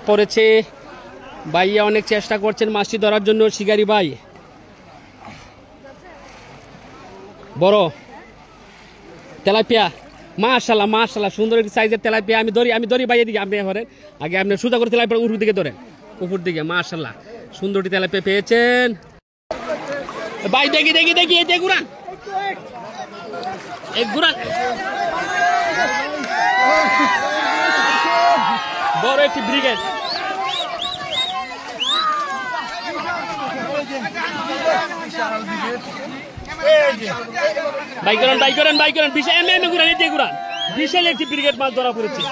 পড়েছে ভাইয়া অনেক চেষ্টা করছেন মাছটি ধরার জন্য। শিকারি ভাই বড় তেলাপিয়া, মাশাআল্লাহ মাশাআল্লাহ সুন্দর একটি সাইজের তেলাপিয়া। আমি ধরি ভাইয়া দিকে, আপনি ধরেন আগে, আপনি সোজা করে তেলাপিয়া উপর দিকে ধরেন, উপর দিকে। মাশাআল্লাহ সুন্দরটি তেলাপিয়া পেয়েছেন ভাই। দেখি এই যে ঘুরান, বড় একটি ব্রিগেড। বাই করেন বিশাল ঘুরান, এই যে ঘুরান, বিশাল একটি ব্রিগেড মাছ ধরা পড়েছে।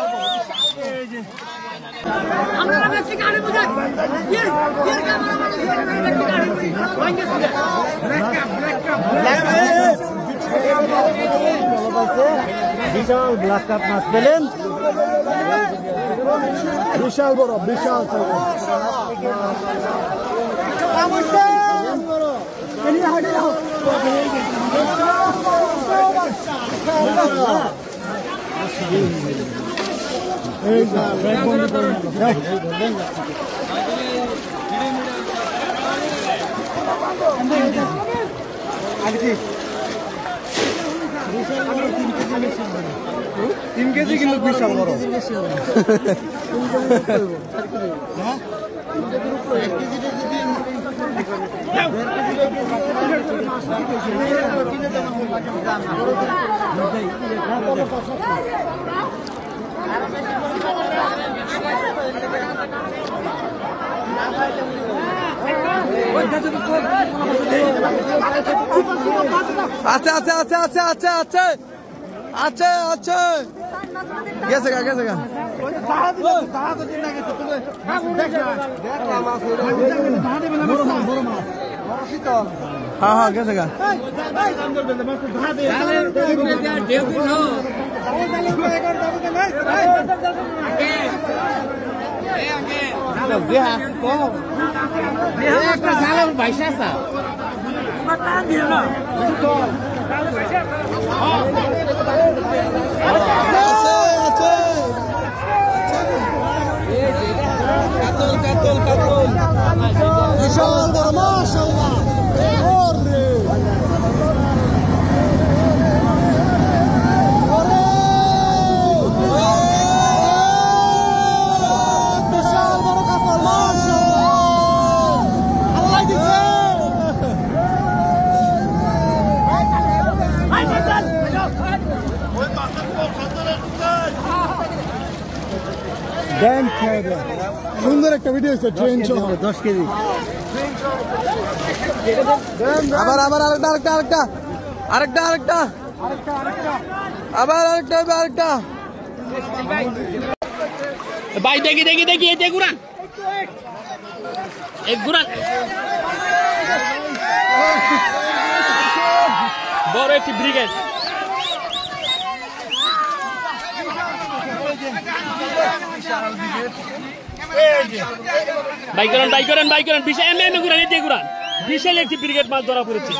বিশাল ব্ল্যাক কাপ মাছ পেলেন, বিশাল বড়, বিশাল তিন কেজি কিন্তু বিশাল বড়। আচ্ছা আচ্ছা আচ্ছা আচ্ছা আচ্ছা আচ্ছা আচ্ছা আচ্ছা গেছে গা গেছে গা। হ্যাঁ হ্যাঁ গেছে গা। সুন্দর একটা ভিডিও হয়েছে, ট্রেন 10 কেজি। আবার আবার আরেকটা আবার আরেকটা ভাই দেখি এই যে ঘুরান, বড় একটি ব্রিগেড। বাই করেন বিশাল ঘুরান, এই যে ঘুরান, বিশাল একটি ব্রিগেড মাছ ধরা পড়েছে।